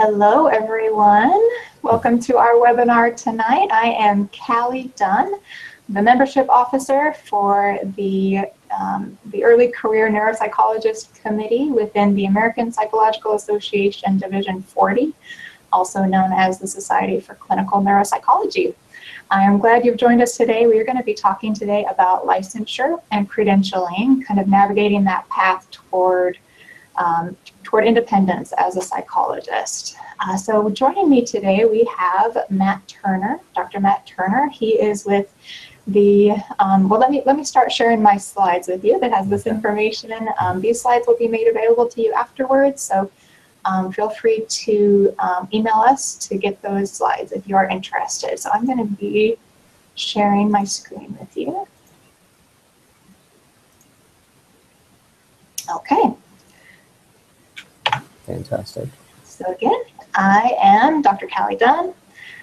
Hello, everyone. Welcome to our webinar tonight. I am Callie Dunn, the Membership Officer for the Early Career Neuropsychologist Committee within the American Psychological Association Division 40, also known as the Society for Clinical Neuropsychology. I am glad you've joined us today. We are going to be talking today about licensure and credentialing, kind of navigating that path toward independence as a psychologist. So joining me today, we have Matt Turner, Dr. Matt Turner. He is with the, well, let me start sharing my slides with you that has this information. These slides will be made available to you afterwards, so feel free to email us to get those slides if you are interested. So I'm going to be sharing my screen with you. Okay. Fantastic. So again, I am Dr. Callie Dunn.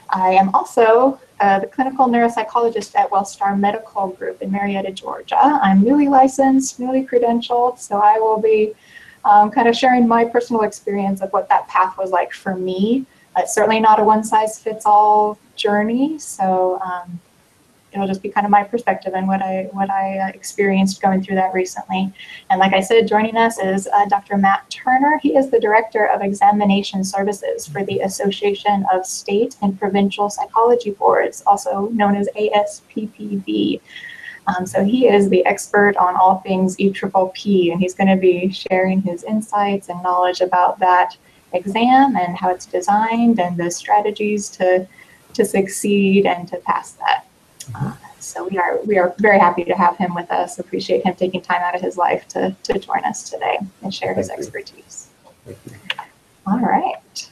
I am also the clinical neuropsychologist at Wellstar Medical Group in Marietta, Georgia. I'm newly licensed, newly credentialed, so I will be kind of sharing my personal experience of what that path was like for me. It's certainly not a one-size-fits-all journey, so it'll just be kind of my perspective and what I experienced going through that recently. And like I said, joining us is Dr. Matt Turner. He is the Director of Examination Services for the Association of State and Provincial Psychology Boards, also known as APPICANT. So he is the expert on all things EPPP, and he's going to be sharing his insights and knowledge about that exam and how it's designed and the strategies to succeed and to pass that. So we are very happy to have him with us. Appreciate him taking time out of his life to join us today and share his expertise. All right.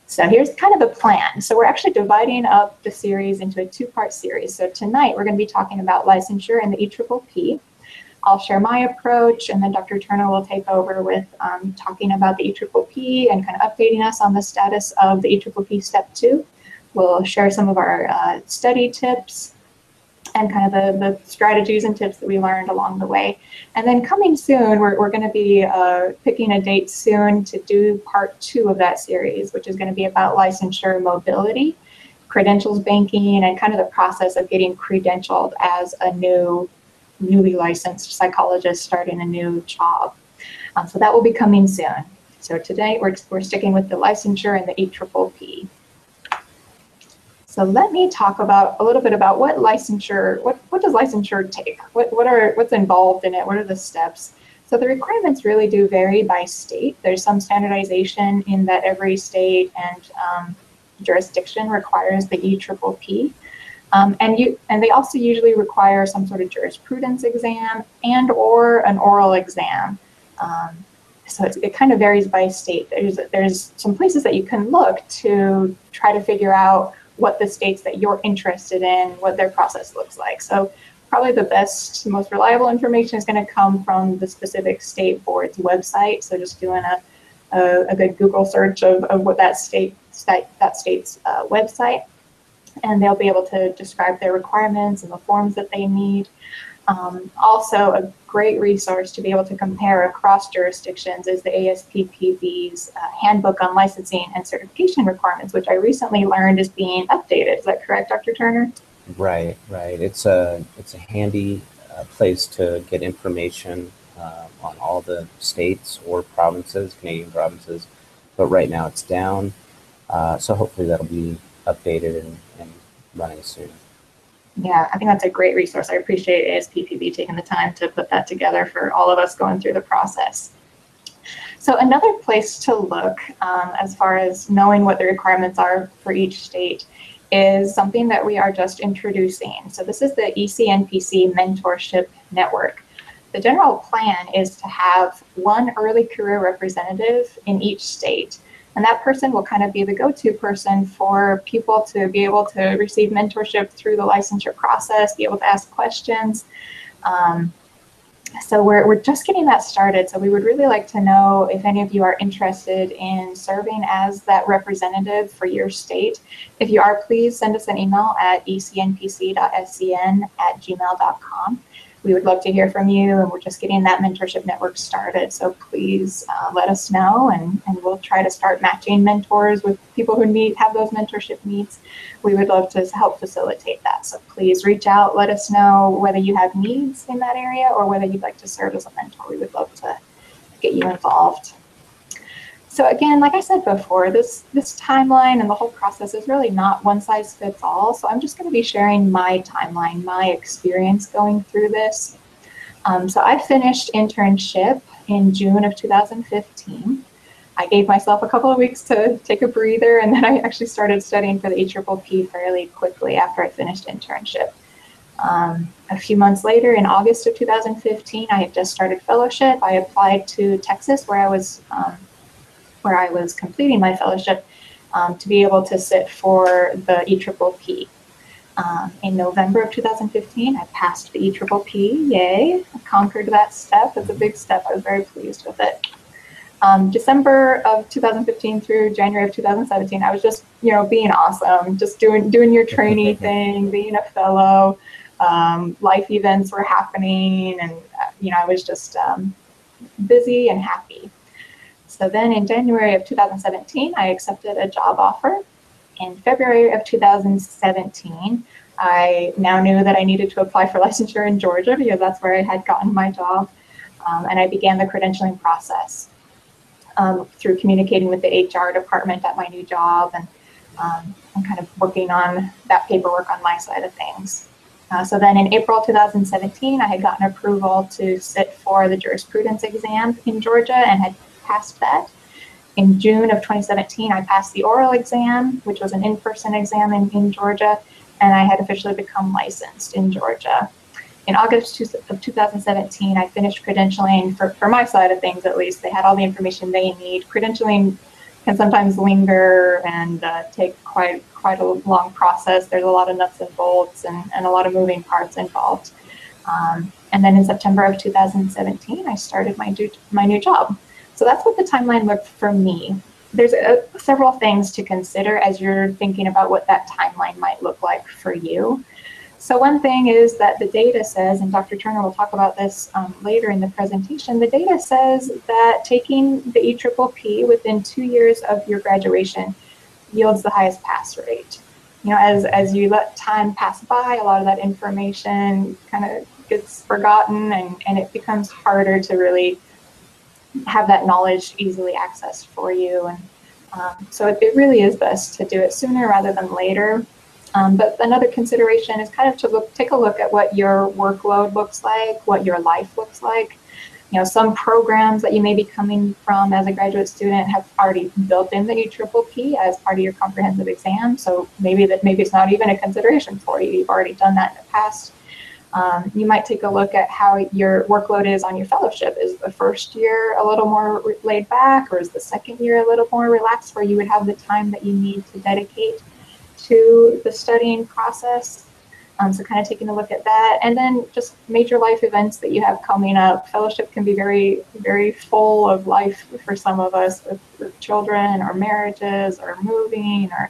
So here's kind of the plan. So we're actually dividing up the series into a two-part series. So tonight we're going to be talking about licensure and the EPPP. I'll share my approach, and then Dr. Turner will take over with talking about the EPPP and kind of updating us on the status of the EPPP Step 2. We'll share some of our study tips and kind of the strategies and tips that we learned along the way. And then coming soon, we're going to be picking a date soon to do part 2 of that series, which is going to be about licensure mobility, credentials banking, and kind of the process of getting credentialed as a newly licensed psychologist starting a new job. So that will be coming soon. So today we're sticking with the licensure and the EPPP. So let me talk a little bit about what licensure, what does licensure take? What's involved in it? What are the steps? So the requirements really do vary by state. There's some standardization in that every state and jurisdiction requires the EPPP. And they also usually require some sort of jurisprudence exam and or an oral exam. So it kind of varies by state. There's some places that you can look to try to figure out what the states that you're interested in, what their process looks like. So probably the best, most reliable information is going to come from the specific state board's website. So just doing a good Google search of what that state's website, and they'll be able to describe their requirements and the forms that they need. Also, a great resource to be able to compare across jurisdictions is the ASPPB's Handbook on Licensing and Certification Requirements, which I recently learned is being updated. Is that correct, Dr. Turner? Right. It's a handy place to get information on all the states or provinces, Canadian provinces, but right now it's down. So hopefully that'll be updated and running soon. Yeah, I think that's a great resource. I appreciate ASPPB taking the time to put that together for all of us going through the process. So another place to look as far as knowing what the requirements are for each state is something that we are just introducing. So this is the ECNPC Mentorship Network. The general plan is to have one early career representative in each state. And that person will kind of be the go-to person for people to be able to receive mentorship through the licensure process, be able to ask questions. So we're just getting that started. So we would really like to know if any of you are interested in serving as that representative for your state. If you are, please send us an email at ecnpc.scn@gmail.com. We would love to hear from you, and we're just getting that mentorship network started. So please let us know, and we'll try to start matching mentors with people who have those mentorship needs. We would love to help facilitate that. So please reach out, let us know whether you have needs in that area or whether you'd like to serve as a mentor. We would love to get you involved. So again, like I said before, this timeline and the whole process is really not one size fits all. So I'm just going to be sharing my timeline, my experience going through this. So I finished internship in June of 2015. I gave myself a couple of weeks to take a breather, and then I actually started studying for the EPPP fairly quickly after I finished internship. A few months later, in August of 2015, I had just started fellowship. I applied to Texas, where I was completing my fellowship, to be able to sit for the EPPP. In November of 2015, I passed the EPPP. Yay! I conquered that step. It's a big step. I was very pleased with it. December of 2015 through January of 2017, I was just, being awesome, just doing your trainee thing, being a fellow. Life events were happening, and I was just busy and happy. So then in January of 2017, I accepted a job offer. In February of 2017, I now knew that I needed to apply for licensure in Georgia because that's where I had gotten my job, and I began the credentialing process through communicating with the HR department at my new job, and I'm kind of working on that paperwork on my side of things. So then in April 2017, I had gotten approval to sit for the jurisprudence exam in Georgia and had passed that. In June of 2017, I passed the oral exam, which was an in-person exam in Georgia, and I had officially become licensed in Georgia. In August of 2017, I finished credentialing for my side of things, at least. They had all the information they need. Credentialing can sometimes linger and take quite a long process. There's a lot of nuts and bolts and a lot of moving parts involved. And then in September of 2017, I started my new job. So that's what the timeline looked for me. There's several things to consider as you're thinking about what that timeline might look like for you. So one thing is that the data says, and Dr. Turner will talk about this later in the presentation, the data says that taking the EPPP within 2 years of your graduation yields the highest pass rate. As you let time pass by, a lot of that information kind of gets forgotten, and it becomes harder to really have that knowledge easily accessed for you. And so it really is best to do it sooner rather than later. But another consideration is kind of to take a look at what your workload looks like, what your life looks like. Some programs that you may be coming from as a graduate student have already built in the EPPP as part of your comprehensive exam. So maybe it's not even a consideration for you. You've already done that in the past. You might take a look at how your workload is on your fellowship. Is the first year a little more laid back, or is the second year a little more relaxed, where you would have the time that you need to dedicate to the studying process? So kind of taking a look at that. And then just major life events that you have coming up. Fellowship can be very, very full of life for some of us, with children or marriages or moving, or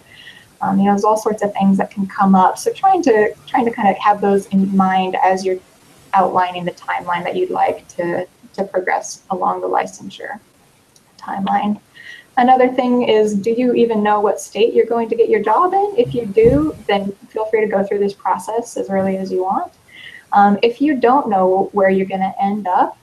there's all sorts of things that can come up. So trying to kind of have those in mind as you're outlining the timeline that you'd like to progress along the licensure timeline. Another thing is, do you even know what state you're going to get your job in? If you do, then feel free to go through this process as early as you want. If you don't know where you're going to end up,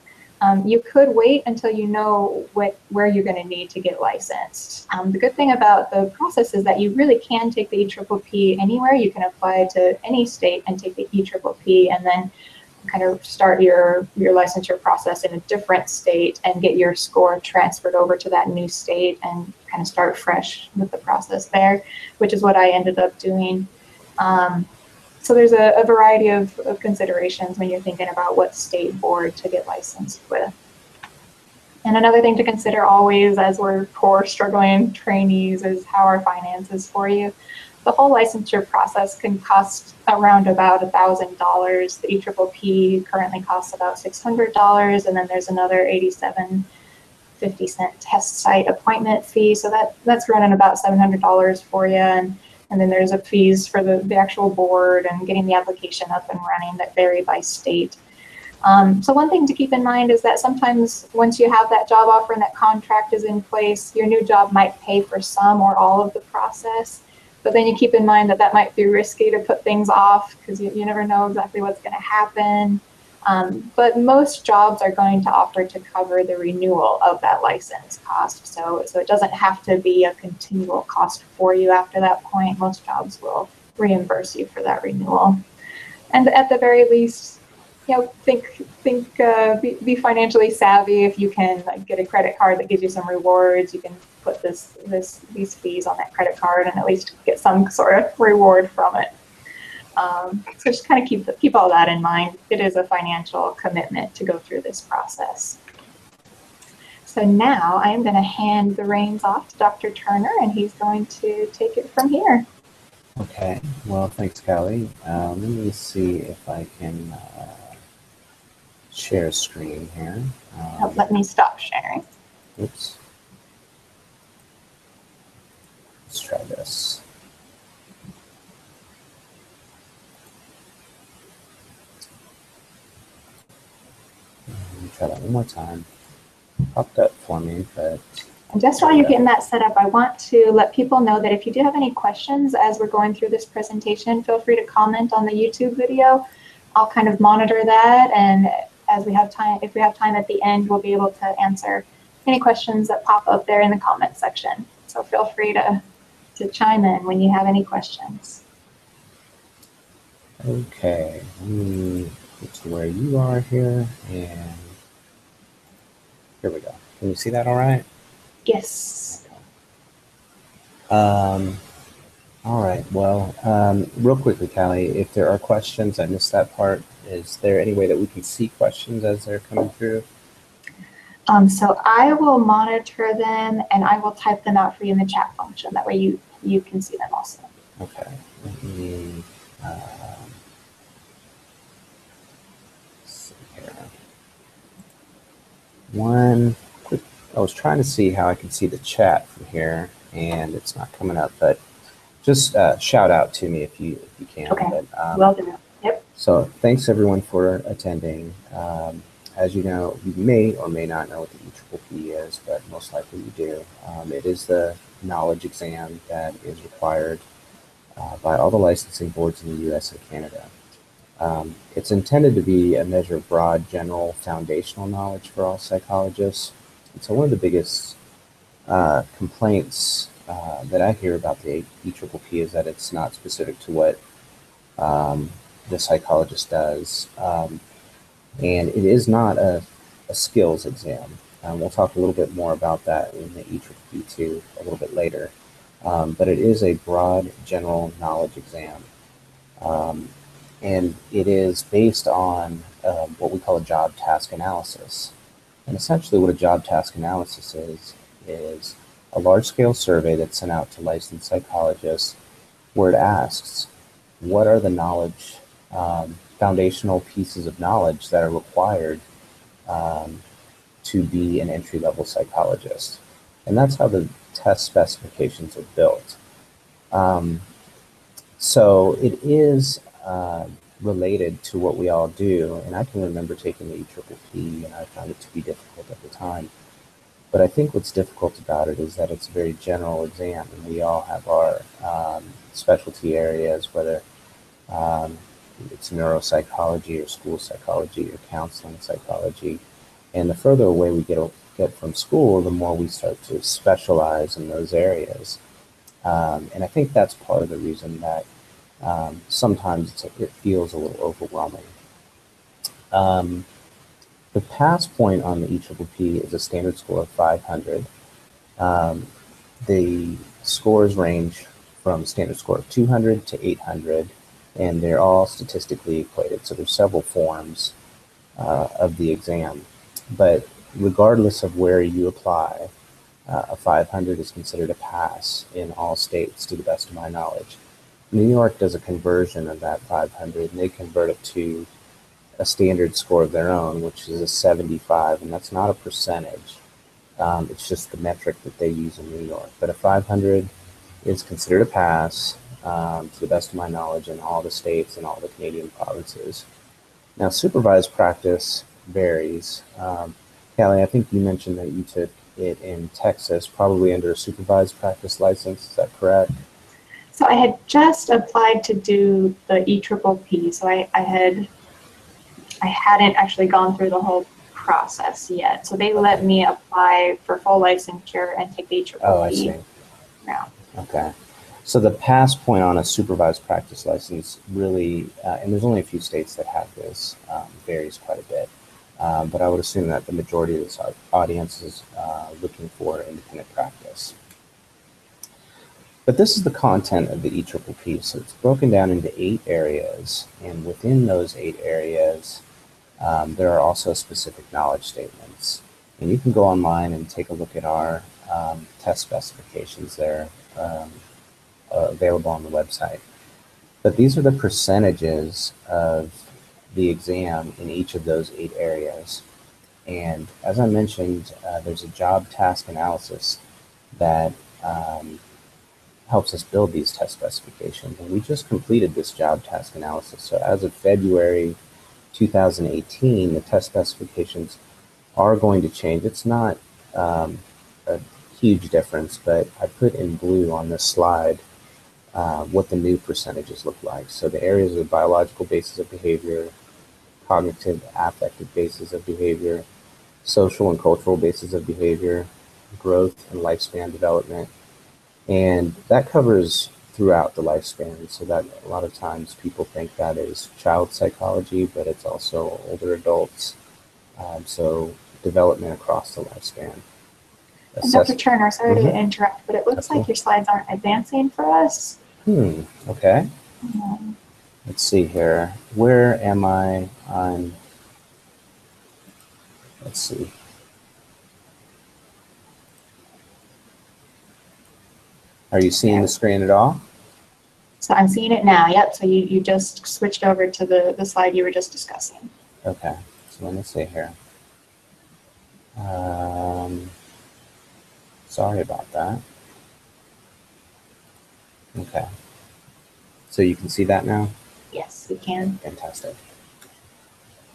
you could wait until you know where you're going to need to get licensed. The good thing about the process is that you really can take the EPPP anywhere. You can apply to any state and take the EPPP, and then kind of start your licensure process in a different state and get your score transferred over to that new state and kind of start fresh with the process there, which is what I ended up doing. So there's a variety of considerations when you're thinking about what state board to get licensed with. And another thing to consider always as we're poor, struggling trainees is how are finances for you. The whole licensure process can cost around about $1,000. The EPPP currently costs about $600, and then there's another $87.50 test site appointment fee. So that's running about $700 for you. And then there's a fees for the actual board and getting the application up and running that vary by state. So one thing to keep in mind is that sometimes once you have that job offer and that contract is in place, your new job might pay for some or all of the process. But then you keep in mind that that might be risky to put things off because you never know exactly what's going to happen. But most jobs are going to offer to cover the renewal of that license cost. So it doesn't have to be a continual cost for you after that point. Most jobs will reimburse you for that renewal. And at the very least, you know, be financially savvy. If you can get a credit card that gives you some rewards, you can put these fees on that credit card and at least get some sort of reward from it. So just kind of keep all that in mind. It is a financial commitment to go through this process. So now I am going to hand the reins off to Dr. Turner, and he's going to take it from here. Okay. Well, thanks, Callie. Let me see if I can share screen here. Let me stop sharing. Oops. Let's try this. Let me try that one more time. Popped up for me, but... And just while you're getting that set up, I want to let people know that if you do have any questions as we're going through this presentation, feel free to comment on the YouTube video. I'll kind of monitor that, and as we have time, if we have time at the end, we'll be able to answer any questions that pop up there in the comment section. So feel free to chime in when you have any questions. Okay, let me get to where you are here, and here we go. Can you see that all right? Yes. Okay. All right, well, real quickly, Callie, if there are questions, I missed that part. Is there any way that we can see questions as they're coming through? So I will monitor them and I will type them out for you in the chat function. That way you can see them also. Okay, let me see here. One quick, I was trying to see how I can see the chat from here, and it's not coming up, but just shout out to me if you can. Okay, but, will do. Yep. So thanks everyone for attending. As you know, you may or may not know what the EPPP is, but most likely you do. It is the knowledge exam that is required by all the licensing boards in the US and Canada. It's intended to be a measure of broad, general, foundational knowledge for all psychologists. And so one of the biggest complaints that I hear about the EPPP is that it's not specific to what the psychologist does. And it is not a skills exam. We'll talk a little bit more about that in the EPPP too a little bit later. But it is a broad, general knowledge exam. And it is based on what we call a job task analysis. And essentially what a job task analysis is a large-scale survey that's sent out to licensed psychologists where it asks, what are the knowledge, foundational pieces of knowledge that are required to be an entry-level psychologist? And that's how the test specifications are built. So it is related to what we all do, and I can remember taking the EPPP, and I found it to be difficult at the time. But I think what's difficult about it is that it's a very general exam, and we all have our specialty areas, whether it's neuropsychology or school psychology or counseling psychology. And the further away we get from school, the more we start to specialize in those areas. And I think that's part of the reason that sometimes it feels a little overwhelming. The pass point on the EPPP is a standard score of 500. The scores range from standard score of 200 to 800, and they're all statistically equated. So there's several forms of the exam. But regardless of where you apply, a 500 is considered a pass in all states, to the best of my knowledge. New York does a conversion of that 500, and they convert it to a standard score of their own, which is a 75, and that's not a percentage. It's just the metric that they use in New York. But a 500 is considered a pass, to the best of my knowledge, in all the states and all the Canadian provinces. Now, supervised practice varies. Callie, I think you mentioned that you took it in Texas, probably under a supervised practice license. Is that correct? So I had just applied to do the EPPP, so I hadn't actually gone through the whole process yet. So they let me apply for full licensure and take the EPPP. Oh, I see. now. Okay. So the pass point on a supervised practice license really, and there's only a few states that have this, varies quite a bit. But I would assume that the majority of this audience is looking for independent practice. But this is the content of the EPPP. So it's broken down into 8 areas, and within those 8 areas, there are also specific knowledge statements. And you can go online and take a look at our test specifications there, available on the website. But these are the percentages of the exam in each of those 8 areas. And as I mentioned, there's a job task analysis that helps us build these test specifications. And we just completed this job task analysis. So as of February 2018, the test specifications are going to change. It's not a huge difference, but I put in blue on this slide what the new percentages look like. So the areas of biological basis of behavior, cognitive affective basis of behavior, social and cultural basis of behavior, growth and lifespan development. And that covers throughout the lifespan. So that a lot of times people think that is child psychology, but it's also older adults. So development across the lifespan. And Dr. Turner, sorry to interrupt, but it looks like your slides aren't advancing for us. Okay. Let's see here. Where am I on? Let's see. Are you seeing the screen at all? So I'm seeing it now. Yep. So you just switched over to the slide you were just discussing. Okay. So let me see here. Sorry about that. Okay. So you can see that now? Yes, we can. Fantastic.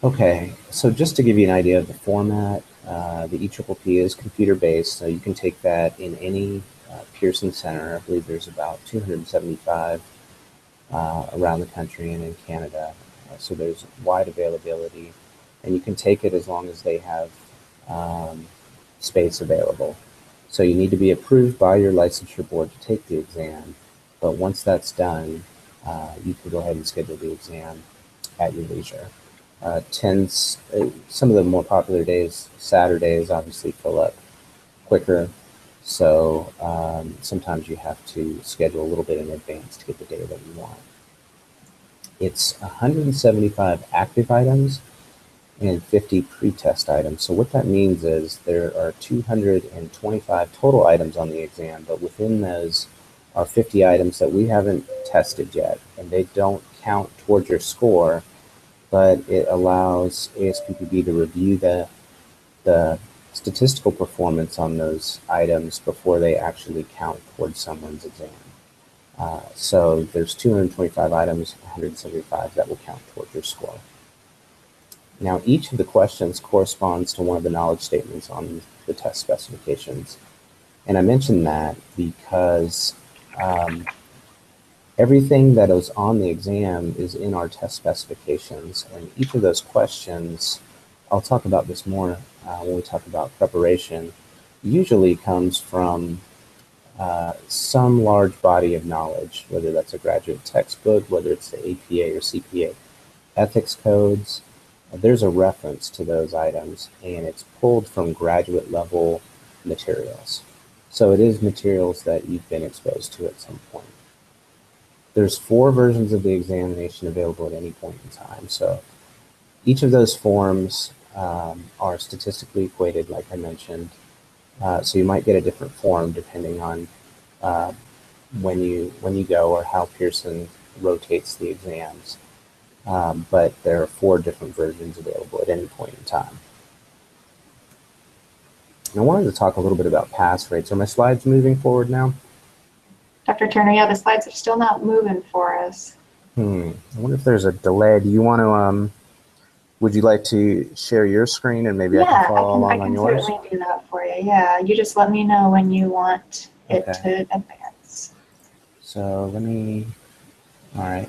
Okay, so just to give you an idea of the format, the EPPP is computer-based, so you can take that in any Pearson Center. I believe there's about 275 around the country and in Canada. So there's wide availability, and you can take it as long as they have space available. So you need to be approved by your licensure board to take the exam, but once that's done, you can go ahead and schedule the exam at your leisure. Some of the more popular days, Saturdays obviously fill up quicker, so sometimes you have to schedule a little bit in advance to get the data that you want. It's 175 active items and 50 pre-test items. So what that means is there are 225 total items on the exam, but within those are 50 items that we haven't tested yet, and they don't count towards your score, but it allows ASPPB to review the statistical performance on those items before they actually count towards someone's exam. So there's 225 items, 175 that will count towards your score. Now, each of the questions corresponds to one of the knowledge statements on the test specifications. And I mention that because everything that is on the exam is in our test specifications, and each of those questions, I'll talk about this more when we talk about preparation, usually comes from some large body of knowledge, whether that's a graduate textbook, whether it's the APA or CPA ethics codes. There's a reference to those items, and it's pulled from graduate level materials. So it is materials that you've been exposed to at some point. There's 4 versions of the examination available at any point in time. So each of those forms are statistically equated, like I mentioned. So you might get a different form depending on when you go or how Pearson rotates the exams. But there are 4 different versions available at any point in time. And I wanted to talk a little bit about pass rates. Are my slides moving forward now? Dr. Turner, yeah, the slides are still not moving for us. I wonder if there's a delay. Do you want to would you like to share your screen and maybe I can follow along on yours? I can certainly do that for you. Yeah, you just let me know when you want it to advance. So let me, all right,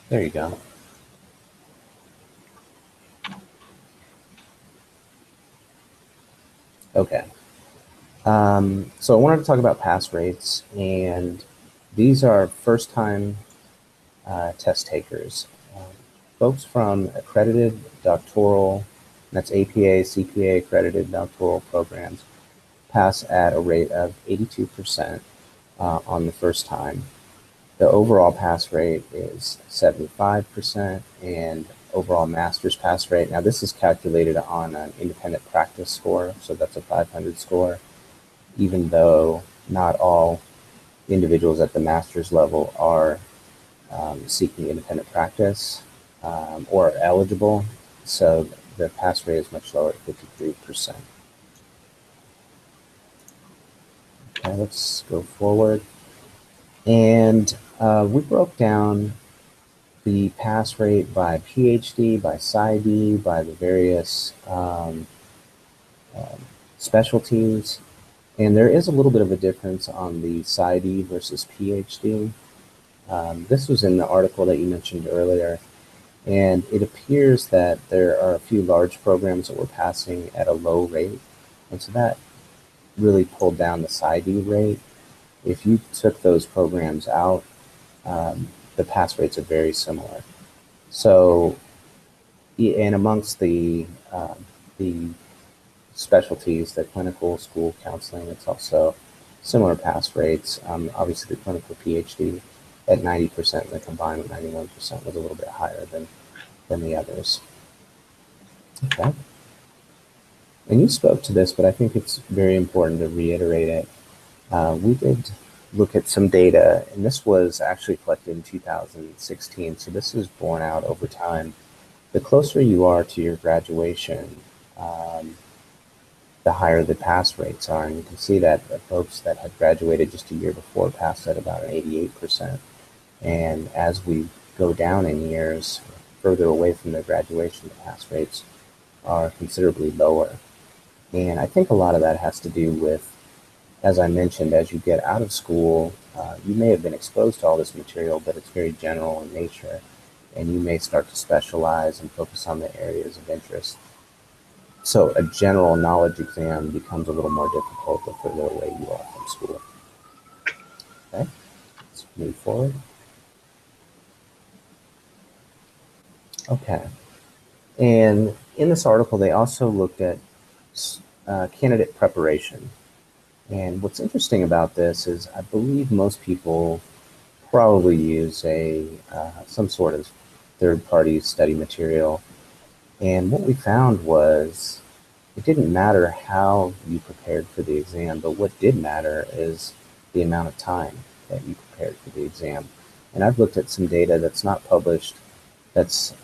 there you go. Okay. So I wanted to talk about pass rates, and these are first-time test takers. Folks from accredited doctoral, that's APA, CPA accredited doctoral programs, pass at a rate of 82% on the first time. The overall pass rate is 75%, and overall master's pass rate, now this is calculated on an independent practice score, so that's a 500 score, even though not all individuals at the master's level are seeking independent practice or eligible, so the pass rate is much lower at 53%. Okay, let's go forward. And we broke down the pass rate by PhD, by PsyD, by the various specialties. And there is a little bit of a difference on the PsyD versus PhD. This was in the article that you mentioned earlier. And it appears that there are a few large programs that were passing at a low rate. And so that really pulled down the PsyD rate. If you took those programs out, the pass rates are very similar. So, and amongst the specialties, the clinical, school, counseling, it's also similar pass rates. Obviously, the clinical PhD at 90%, and the combined with 91% was a little bit higher than the others. Okay. And you spoke to this, but I think it's very important to reiterate it. We did look at some data, and this was actually collected in 2016, so this is borne out over time. The closer you are to your graduation, the higher the pass rates are, and you can see that the folks that had graduated just a year before passed at about an 88%. And as we go down in years, further away from their graduation, the pass rates are considerably lower. And I think a lot of that has to do with, as I mentioned, as you get out of school, you may have been exposed to all this material, but it's very general in nature, and you may start to specialize and focus on the areas of interest. So a general knowledge exam becomes a little more difficult the further away you are from school. Okay, let's move forward. Okay, and in this article, they also looked at candidate preparation. And what's interesting about this is I believe most people probably use some sort of third-party study material. And what we found was it didn't matter how you prepared for the exam, but what did matter is the amount of time that you prepared for the exam. And I've looked at some data that's not published that's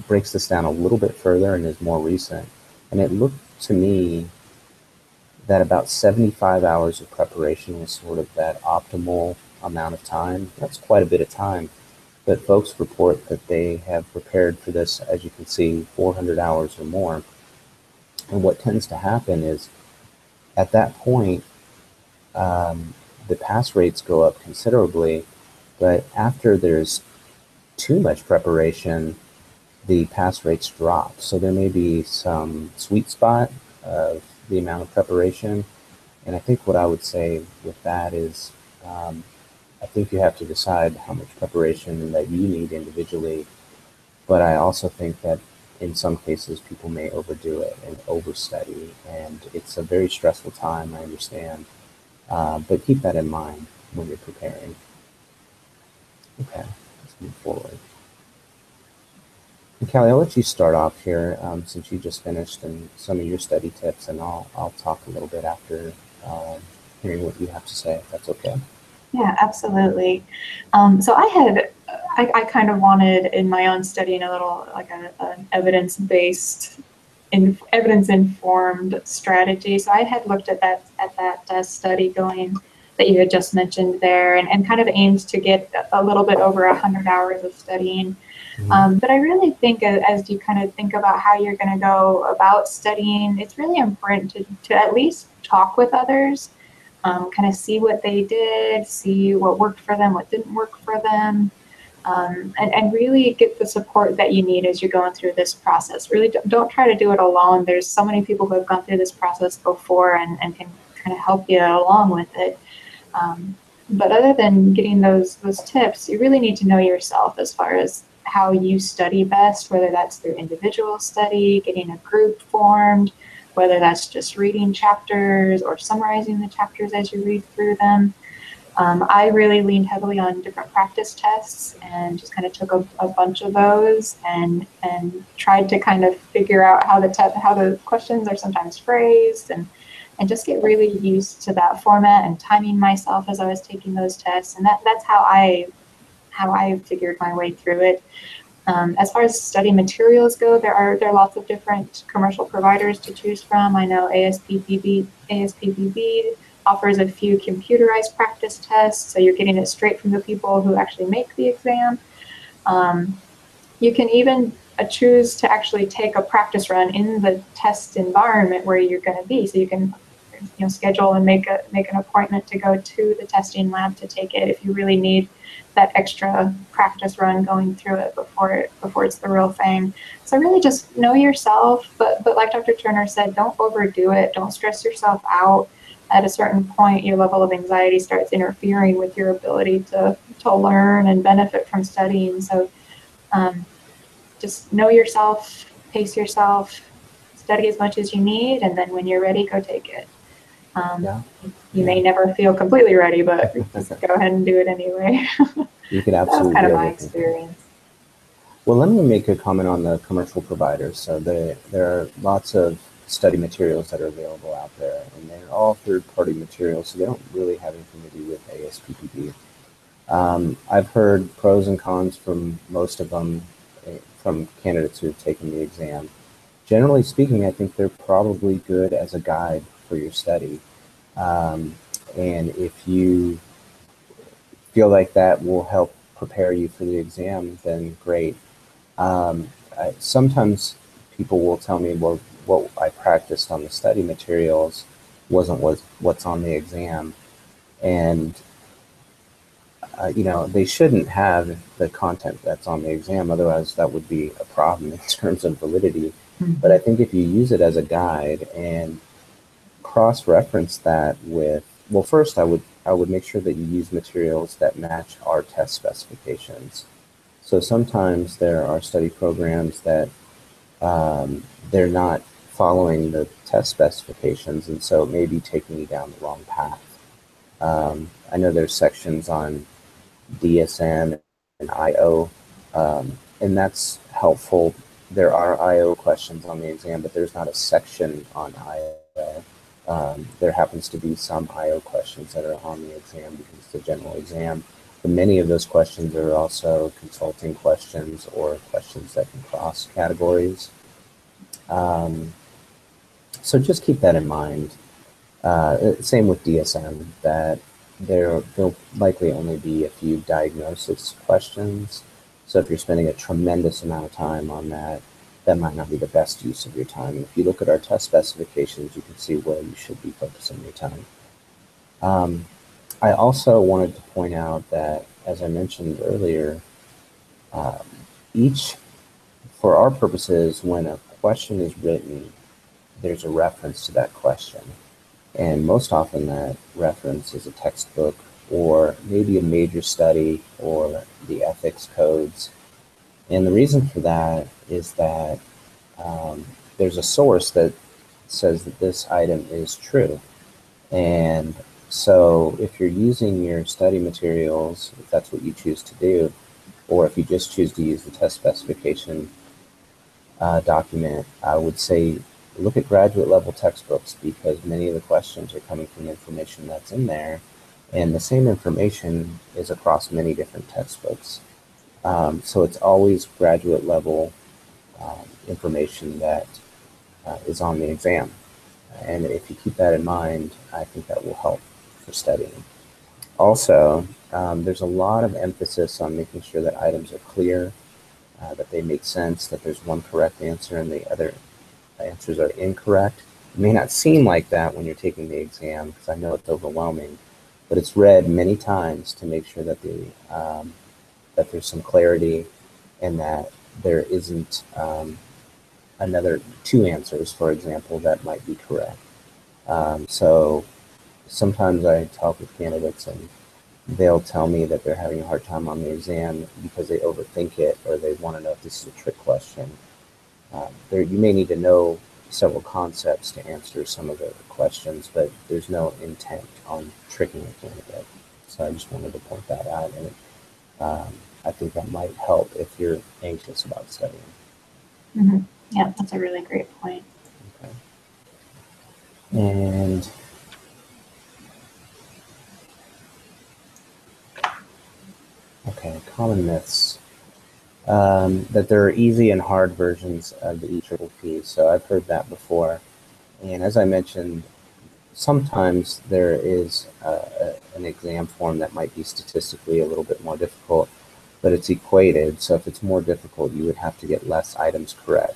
breaks this down a little bit further and is more recent. And it looked to me that about 75 hours of preparation was sort of that optimal amount of time. That's quite a bit of time. But folks report that they have prepared for this, as you can see, 400 hours or more. And what tends to happen is, at that point, the pass rates go up considerably, but after there's too much preparation, the pass rates drop. So there may be some sweet spot of the amount of preparation. And I think what I would say with that is, I think you have to decide how much preparation that you need individually. But I also think that in some cases, people may overdo it and overstudy. And it's a very stressful time, I understand. But keep that in mind when you're preparing. Okay, let's move forward. And Callie, I'll let you start off here since you just finished and some of your study tips, and I'll talk a little bit after hearing what you have to say, if that's okay. Yeah, absolutely. So I kind of wanted in my own study a little like an evidence-based, evidence-informed strategy. So I had looked at that study going that you had just mentioned there, and kind of aimed to get a little bit over 100 hours of studying. But I really think as you kind of think about how you're going to go about studying, it's really important to at least talk with others, kind of see what they did, see what worked for them, what didn't work for them, and really get the support that you need as you're going through this process. Really don't try to do it alone. There's so many people who have gone through this process before and can kind of help you along with it. But other than getting those tips, you really need to know yourself as far as how you study best, whether that's through individual study, getting a group formed, whether that's just reading chapters or summarizing the chapters as you read through them. I really leaned heavily on different practice tests and just kind of took a bunch of those and tried to kind of figure out how the questions are sometimes phrased and just get really used to that format and timing myself as I was taking those tests. And that's how I figured my way through it. As far as study materials go, there are lots of different commercial providers to choose from. I know ASPPB offers a few computerized practice tests, so you're getting it straight from the people who actually make the exam. You can even choose to actually take a practice run in the test environment where you're going to be, so you can schedule and make an appointment to go to the testing lab to take it if you really need that extra practice run going through it before it's the real thing. So really just know yourself, but like Dr. Turner said, don't overdo it. Don't stress yourself out. At a certain point, your level of anxiety starts interfering with your ability to learn and benefit from studying. So just know yourself, pace yourself, study as much as you need, and then when you're ready, go take it. You may never feel completely ready, but just go ahead and do it anyway. You could absolutely. That's kind of my experience. Well, let me make a comment on the commercial providers. So there are lots of study materials that are available out there, and they're all third-party materials, so they don't really have anything to do with ASPPB. I've heard pros and cons from most of them from candidates who have taken the exam. Generally speaking, I think they're probably good as a guide for your study. And if you feel like that will help prepare you for the exam, then great. Sometimes people will tell me, well, what I practiced on the study materials wasn't what's on the exam. And, they shouldn't have the content that's on the exam, otherwise that would be a problem in terms of validity. Mm-hmm. But I think if you use it as a guide and cross-reference that with, well, first I would make sure that you use materials that match our test specifications. So sometimes there are study programs that they're not following the test specifications, and so it may be taking you down the wrong path. I know there's sections on DSM and IO, and that's helpful. There are IO questions on the exam, but there's not a section on IO. There happens to be some IO questions that are on the exam because it's a general exam. But many of those questions are also consulting questions or questions that can cross categories. So just keep that in mind. Same with DSM, that there'll likely only be a few diagnosis questions. So if you're spending a tremendous amount of time on that, that might not be the best use of your time. If you look at our test specifications, you can see where you should be focusing your time. I also wanted to point out that, as I mentioned earlier, for our purposes, when a question is written, there's a reference to that question. And most often that reference is a textbook or maybe a major study or the ethics codes. And the reason for that is that there's a source that says that this item is true. And so if you're using your study materials, if that's what you choose to do, or if you just choose to use the test specification document, I would say look at graduate level textbooks, because many of the questions are coming from information that's in there, and the same information is across many different textbooks. So it's always graduate level information that is on the exam. And if you keep that in mind, I think that will help for studying. Also, there's a lot of emphasis on making sure that items are clear that they make sense, that there's one correct answer and the other answers are incorrect. It may not seem like that when you're taking the exam, because I know it's overwhelming, but it's read many times to make sure that that there's some clarity and that there isn't another two answers, for example, that might be correct. So sometimes I talk with candidates and they'll tell me that they're having a hard time on the exam because they overthink it or they want to know if this is a trick question. You may need to know several concepts to answer some of the questions, but there's no intent on tricking a candidate. So I just wanted to point that out, and I think that might help if you're anxious about studying. Mm-hmm. Yeah, that's a really great point. Okay. And okay, common myths. That there are easy and hard versions of the EPPP. So I've heard that before. And as I mentioned, sometimes there is an exam form that might be statistically a little bit more difficult, but it's equated. So if it's more difficult, you would have to get less items correct.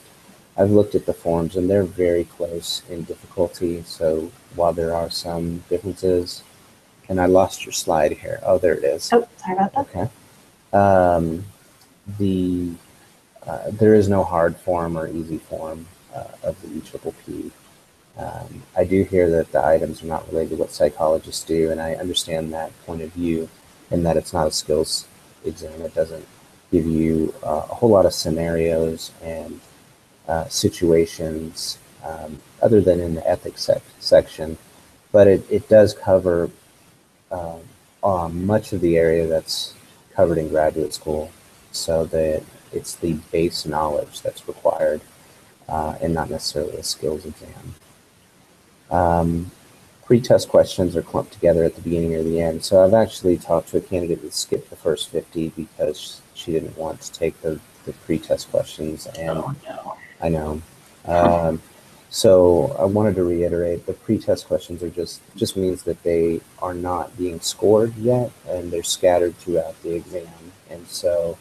I've looked at the forms and they're very close in difficulty. So while there are some differences, and I lost your slide here. Oh, there it is. Oh, sorry about that. Okay. There is no hard form or easy form of the EPPP. I do hear that the items are not related to what psychologists do, and I understand that point of view, and that it's not a skills exam. It doesn't give you a whole lot of scenarios and situations other than in the ethics section, but it does cover much of the area that's covered in graduate school, so that it's the base knowledge that's required and not necessarily a skills exam. Pre-test questions are clumped together at the beginning or the end. So I've actually talked to a candidate that skipped the first 50 because she didn't want to take the pre-test questions. And oh, no. I know. So I wanted to reiterate, the pre-test questions are just means that they are not being scored yet, and they're scattered throughout the exam. And so,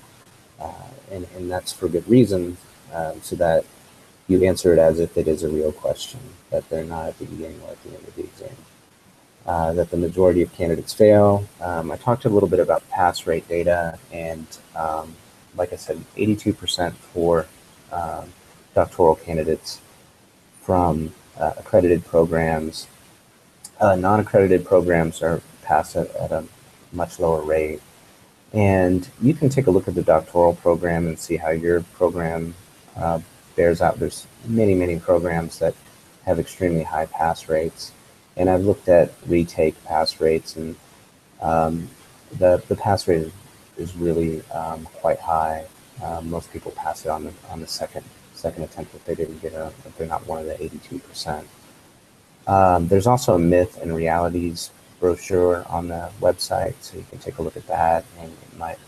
and that's for good reason, so that you answer it as if it is a real question, that they're not at the beginning or at the end of the exam. That the majority of candidates fail. I talked a little bit about pass rate data, and like I said, 82% for doctoral candidates from accredited programs. Non-accredited programs are pass at a much lower rate. And you can take a look at the doctoral program and see how your program bears out. There's many programs that have extremely high pass rates, and I've looked at retake pass rates, and the pass rate is really quite high. Most people pass it on the second attempt if they didn't get if they're not one of the 82%. There's also a myth and realities brochure on the website, so you can take a look at that, and it might,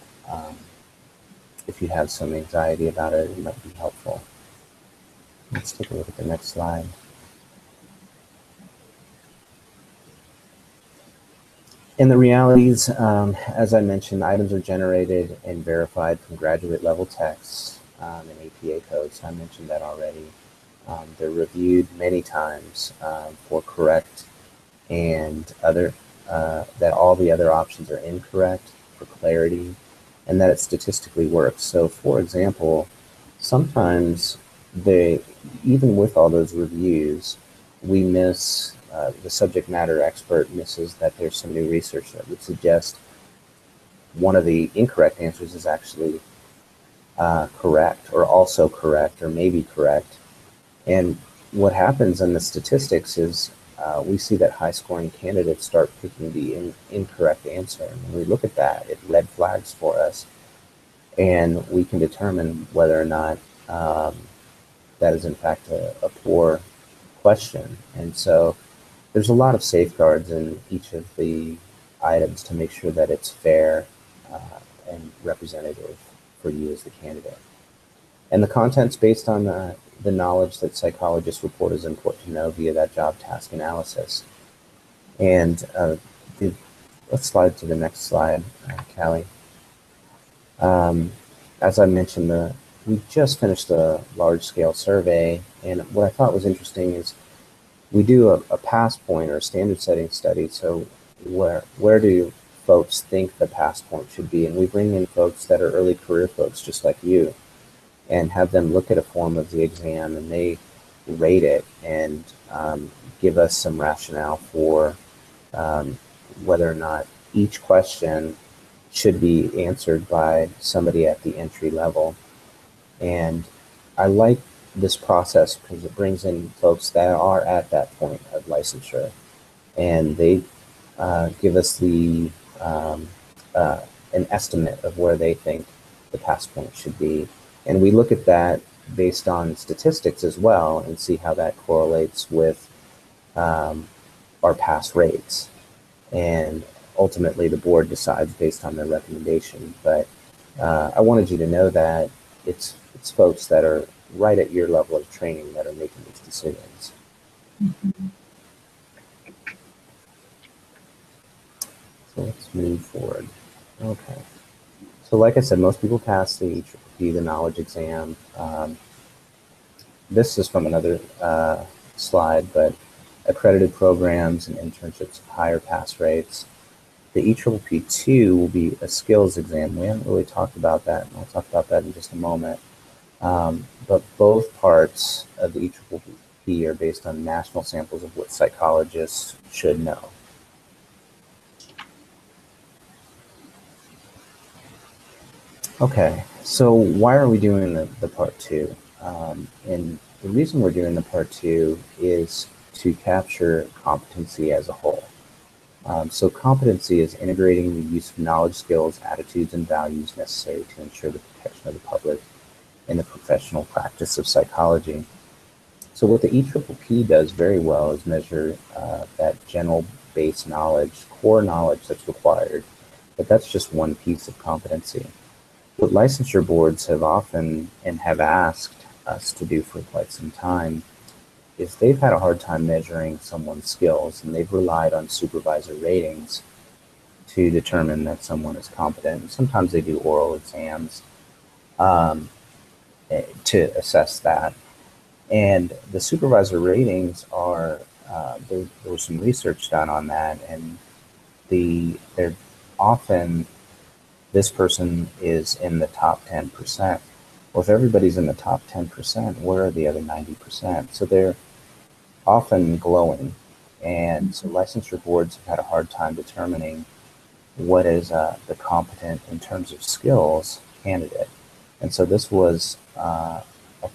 if you have some anxiety about it, it might be helpful. Let's take a look at the next slide. In the realities, as I mentioned, items are generated and verified from graduate level texts and APA codes. I mentioned that already. They're reviewed many times for correct and that all the other options are incorrect for clarity, and that it statistically works. So for example, sometimes even with all those reviews, we miss, the subject matter expert misses that there's some new research that would suggest one of the incorrect answers is actually correct, or also correct, or maybe correct. And what happens in the statistics is we see that high-scoring candidates start picking the incorrect answer. And when we look at that, it red flags for us, and we can determine whether or not that is in fact a poor question. And so there's a lot of safeguards in each of the items to make sure that it's fair and representative for you as the candidate. And the content's based on the knowledge that psychologists report is important to know via that job task analysis. And let's slide to the next slide, Callie. As I mentioned, we just finished a large-scale survey, and what I thought was interesting is we do a pass point or a standard setting study. So where do folks think the pass point should be? And we bring in folks that are early career folks just like you and have them look at a form of the exam, and they rate it and give us some rationale for whether or not each question should be answered by somebody at the entry level. And I like this process because it brings in folks that are at that point of licensure, and they give us the an estimate of where they think the pass point should be. And we look at that based on statistics as well and see how that correlates with our pass rates. And ultimately the board decides based on their recommendation. But I wanted you to know that it's folks that are right at your level of training that are making these decisions. Mm-hmm. So let's move forward. Okay. So like I said, most people pass the EPPP, the knowledge exam. This is from another slide, but accredited programs and internships have higher pass rates. The EPPP2 will be a skills exam. We haven't really talked about that, and I'll talk about that in just a moment. But both parts of the EPPP are based on national samples of what psychologists should know. Okay, so why are we doing the part two? And the reason we're doing the part two is to capture competency as a whole. So competency is integrating the use of knowledge, skills, attitudes, and values necessary to ensure the protection of the public in the professional practice of psychology. So what the EPPP does very well is measure that general base knowledge, core knowledge that's required, but that's just one piece of competency. What licensure boards have often and have asked us to do for quite some time is they've had a hard time measuring someone's skills, and they've relied on supervisor ratings to determine that someone is competent. And sometimes they do oral exams to assess that. And the supervisor ratings are, there was some research done on that, and they're often, this person is in the top 10%. Well, if everybody's in the top 10%, where are the other 90%? So they're often glowing. And so licensure boards have had a hard time determining what is the competent in terms of skills candidate. And so this was a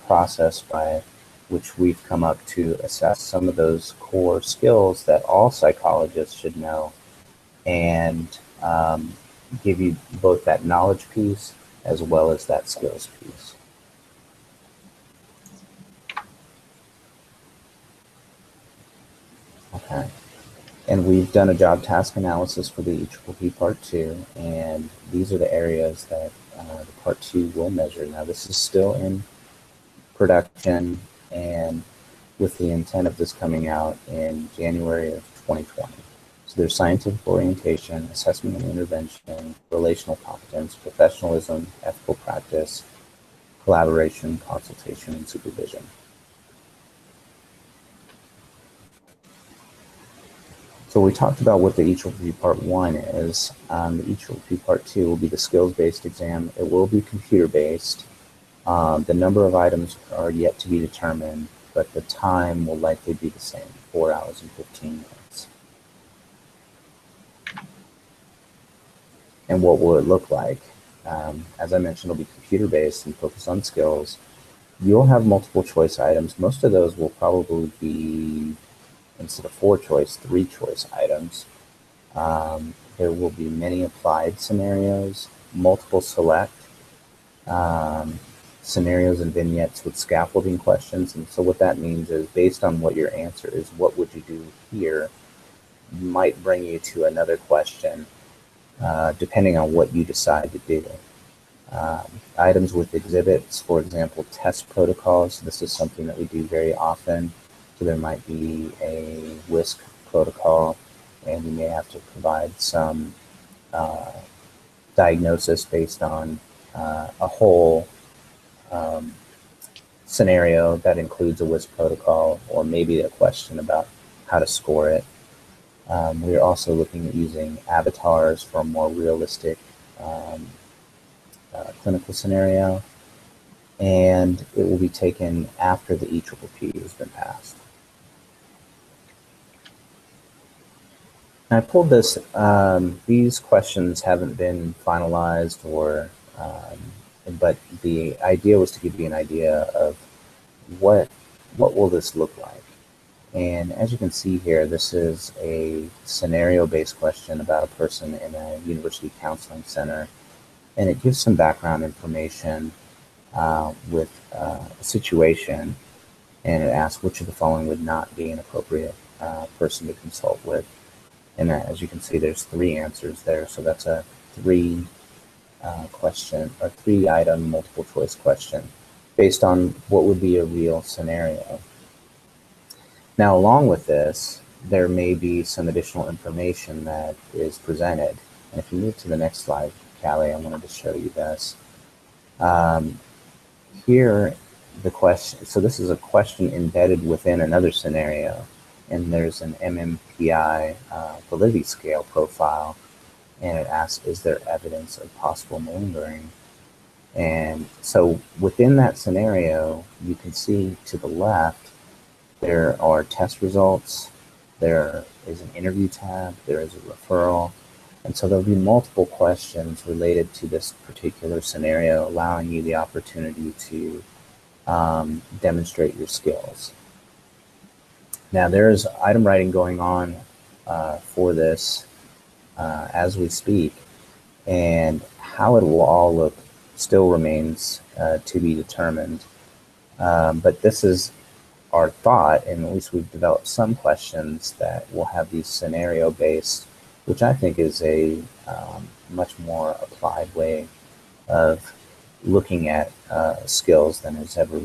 process by which we've come up to assess some of those core skills that all psychologists should know, and give you both that knowledge piece as well as that skills piece. Okay, and we've done a job task analysis for the EPPP Part 2, and these are the areas that the Part 2 will measure. Now this is still in production, and with the intent of this coming out in January of 2020. So there's scientific orientation, assessment and intervention, relational competence, professionalism, ethical practice, collaboration, consultation, and supervision. So we talked about what the EPPP Part 1 is. The EPPP Part 2 will be the skills-based exam. It will be computer-based. The number of items are yet to be determined, but the time will likely be the same, 4 hours and 15 minutes. And what will it look like? As I mentioned, it'll be computer-based and focus on skills. You'll have multiple choice items. Most of those will probably be, instead of 4 choice, 3 choice items. There will be many applied scenarios, multiple select scenarios and vignettes with scaffolding questions. And so what that means is, based on what your answer is, what would you do here, might bring you to another question, depending on what you decide to do. Items with exhibits, for example, test protocols. This is something that we do very often. So there might be a WISC protocol, and you may have to provide some diagnosis based on a whole scenario that includes a WISP protocol or maybe a question about how to score it. We're also looking at using avatars for a more realistic clinical scenario, and it will be taken after the EPPP has been passed. I pulled this, these questions haven't been finalized or, but the idea was to give you an idea of what will this look like. And as you can see here, this is a scenario-based question about a person in a university counseling center, and it gives some background information with a situation, and it asks which of the following would not be an appropriate person to consult with. And as you can see, there's 3 answers there, so that's a 3 question or 3-item multiple choice question based on what would be a real scenario. Now, along with this, there may be some additional information that is presented. And if you move to the next slide, Callie, I wanted to show you this. Here, the question, so this is a question embedded within another scenario, and there's an MMPI validity scale profile, and it asks, is there evidence of possible malingering? And so within that scenario, you can see to the left, there are test results, there is an interview tab, there is a referral, and so there'll be multiple questions related to this particular scenario, allowing you the opportunity to demonstrate your skills. Now, there is item writing going on for this as we speak, and how it will all look still remains to be determined. But this is our thought, and at least we've developed some questions that will have these scenario-based, which I think is a much more applied way of looking at skills than has ever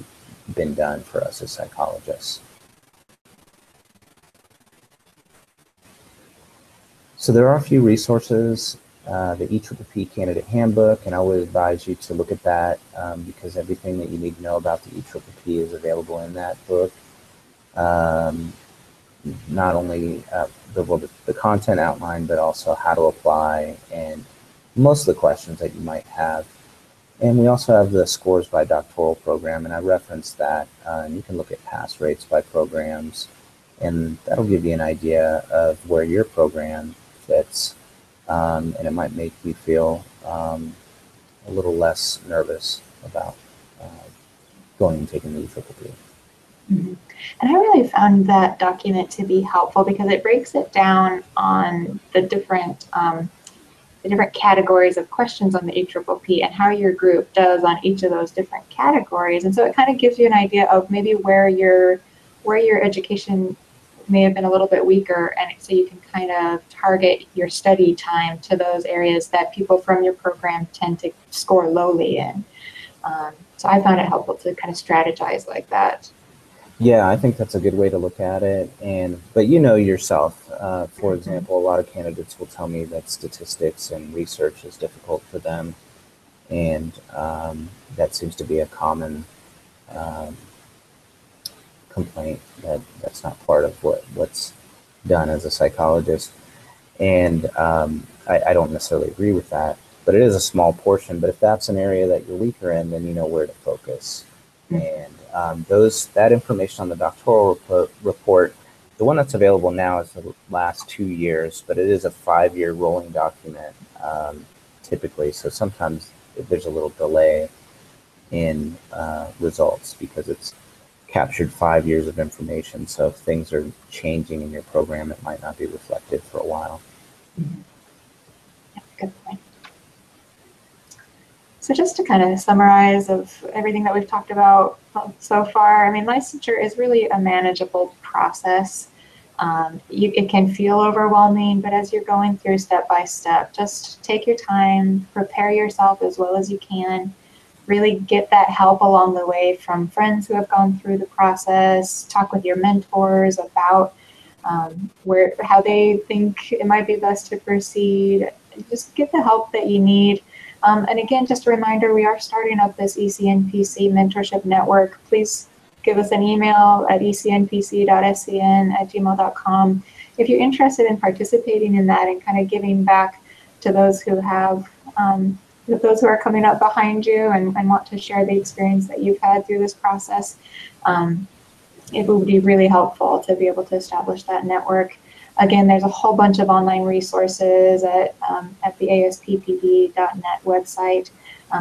been done for us as psychologists. So there are a few resources, the EPPP Candidate Handbook, and I would advise you to look at that because everything that you need to know about the EPPP is available in that book. Not only the content outline, but also how to apply and most of the questions that you might have. And we also have the scores by doctoral program, and I referenced that. And you can look at pass rates by programs, and that'll give you an idea of where your program fits. And it might make you feel a little less nervous about going and taking the EPPP. Mm-hmm. And I really found that document to be helpful because it breaks it down on the different categories of questions on the EPPP and how your group does on each of those different categories. And so it kind of gives you an idea of maybe where your education may have been a little bit weaker, and so you can kind of target your study time to those areas that people from your program tend to score lowly in. So I found it helpful to kind of strategize like that. Yeah, I think that's a good way to look at it. But you know yourself, for example, a lot of candidates will tell me that statistics and research is difficult for them, and that seems to be a common complaint that's not part of what's done as a psychologist. And I don't necessarily agree with that, but it is a small portion. But if that's an area that you're weaker in, then you know where to focus. And that information on the doctoral report, the one that's available now is the last 2 years, but it is a 5-year rolling document typically. So sometimes there's a little delay in results because it's captured 5 years of information. So if things are changing in your program, it might not be reflected for a while. Mm-hmm. Yeah, good point. So just to kind of summarize of everything that we've talked about so far, I mean, licensure is really a manageable process. It can feel overwhelming, but as you're going through step by step, just take your time, prepare yourself as well as you can, really get that help along the way from friends who have gone through the process, talk with your mentors about how they think it might be best to proceed. Just get the help that you need. And again, just a reminder, we are starting up this ECNPC mentorship network. Please give us an email at ecnpc.scn@gmail.com if you're interested in participating in that and kind of giving back to those who have, those who are coming up behind you and want to share the experience that you've had through this process. It would be really helpful to be able to establish that network. Again, there's a whole bunch of online resources at the ASPPB.net website.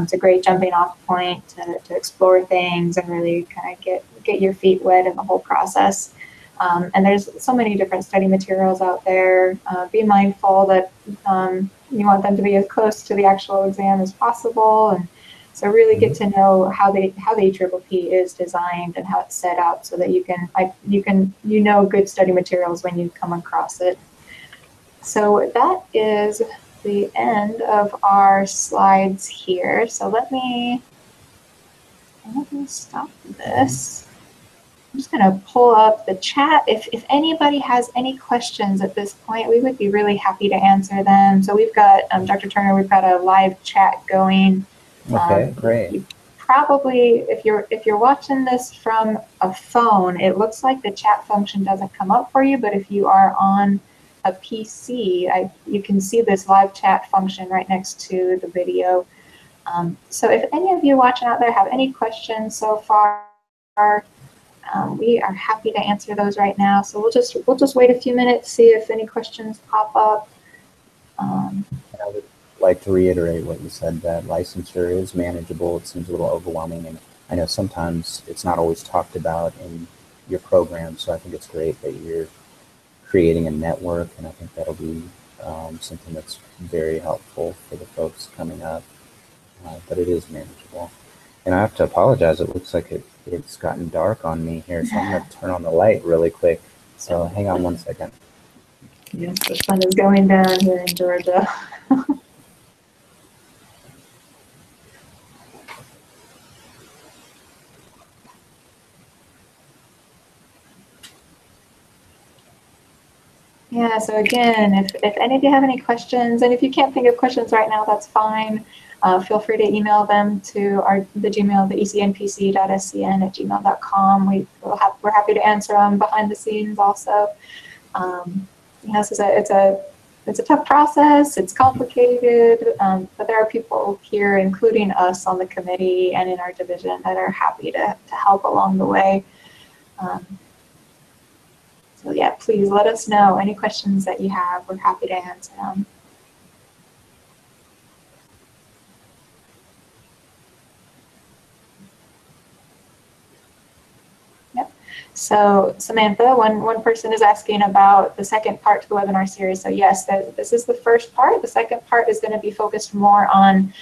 It's a great jumping off point to explore things and really kind of get your feet wet in the whole process. And there's so many different study materials out there. Be mindful that you want them to be as close to the actual exam as possible. And so really get to know how the EPPP is designed and how it's set up so that you know good study materials when you come across it. So that is the end of our slides here. So let me stop this. I'm just going to pull up the chat. If anybody has any questions at this point, we would be really happy to answer them. So we've got, Dr. Turner, we've got a live chat going. Okay, great. You probably, if you're watching this from a phone, it looks like the chat function doesn't come up for you, but if you are on a PC, you can see this live chat function right next to the video. So if any of you watching out there have any questions so far, we are happy to answer those right now. So we'll just wait a few minutes, see if any questions pop up. I would like to reiterate what you said, that licensure is manageable. It seems a little overwhelming, and I know sometimes it's not always talked about in your program, so I think it's great that you're creating a network, and I think that'll be something that's very helpful for the folks coming up, but it is manageable. And I have to apologize, it looks like it's gotten dark on me here, so I'm going to turn on the light really quick, so hang on one second. Yes, the sun is going down here in Georgia. Yeah, so again, if any of you have any questions, and if you can't think of questions right now, that's fine. Feel free to email them to the Gmail, the ecnpc.scn@gmail.com. We're happy to answer them behind the scenes also. It's a tough process, it's complicated, but there are people here, including us on the committee and in our division, that are happy to help along the way. So yeah, please let us know any questions that you have. We're happy to answer them. Yep. So Samantha, one person is asking about the second part to the webinar series. So yes, this is the first part. The second part is going to be focused more on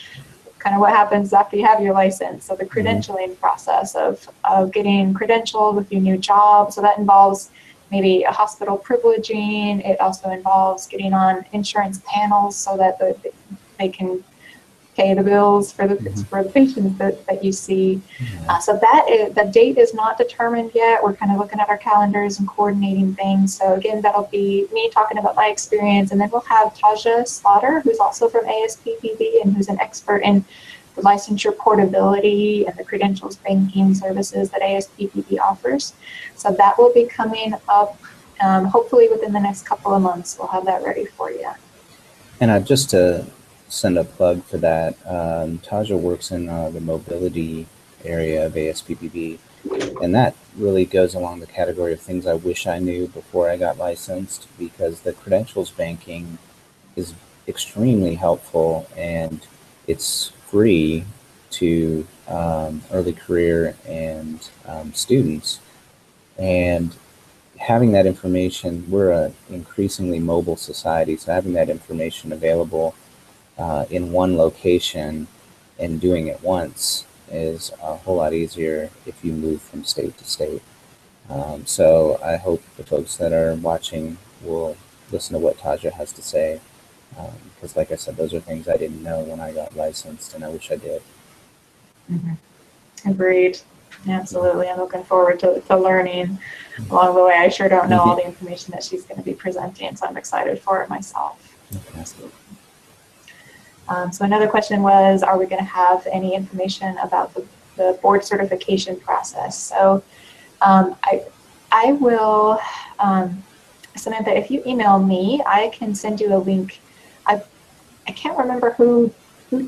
kind of what happens after you have your license. So the credentialing process of getting credentialed with your new job. So that involves maybe a hospital privileging. It also involves getting on insurance panels so that they can pay the bills for the patients that you see. So the date is not determined yet. We're kind of looking at our calendars and coordinating things. So again, that'll be me talking about my experience, and then we'll have Taja Slaughter, who's also from ASPPB and who's an expert in the licensure portability and the credentials banking services that ASPPB offers. So that will be coming up hopefully within the next couple of months. We'll have that ready for you. And just to send a plug for that, Taja works in the mobility area of ASPPB, and that really goes along the category of things I wish I knew before I got licensed, because the credentials banking is extremely helpful, and it's free to early career and students. And having that information, we're an increasingly mobile society, so having that information available in one location and doing it once is a whole lot easier if you move from state to state. So I hope the folks that are watching will listen to what Taja has to say, because like I said, those are things I didn't know when I got licensed, and I wish I did. Agreed. Absolutely. I'm looking forward to learning along the way. I sure don't know all the information that she's going to be presenting, so I'm excited for it myself. Okay. So another question was, are we going to have any information about the board certification process? So I will, Samantha, if you email me, I can send you a link. I can't remember who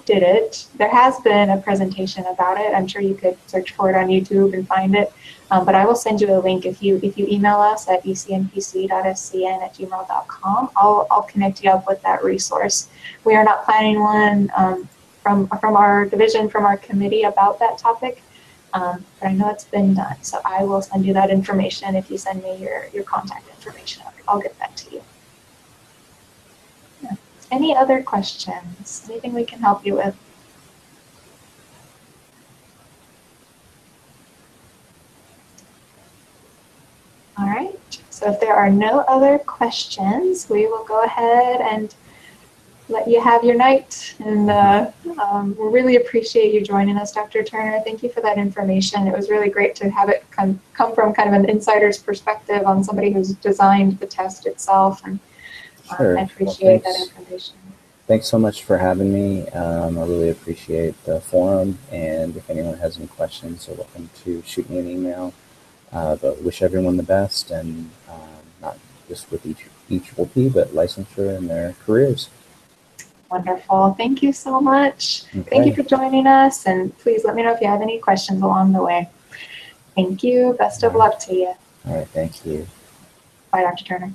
did it. There has been a presentation about it. I'm sure you could search for it on YouTube and find it. But I will send you a link if you email us at ecnpc.scn@gmail.com. I'll connect you up with that resource. We are not planning one from our division, from our committee about that topic, but I know it's been done. So I will send you that information if you send me your contact information. I'll get that to you. Yeah. Any other questions? Anything we can help you with? All right, so if there are no other questions, we will go ahead and let you have your night. And we really appreciate you joining us, Dr. Turner. Thank you for that information. It was really great to have it come from kind of an insider's perspective on somebody who's designed the test itself. And Sure. I appreciate that information. Thanks so much for having me. I really appreciate the forum. And if anyone has any questions, they're welcome to shoot me an email. But wish everyone the best, and not just with EPPP, but licensure in their careers. Wonderful. Thank you so much. Okay. Thank you for joining us, and please let me know if you have any questions along the way. Thank you. Best of luck to you. All right. Thank you. Bye, Dr. Turner.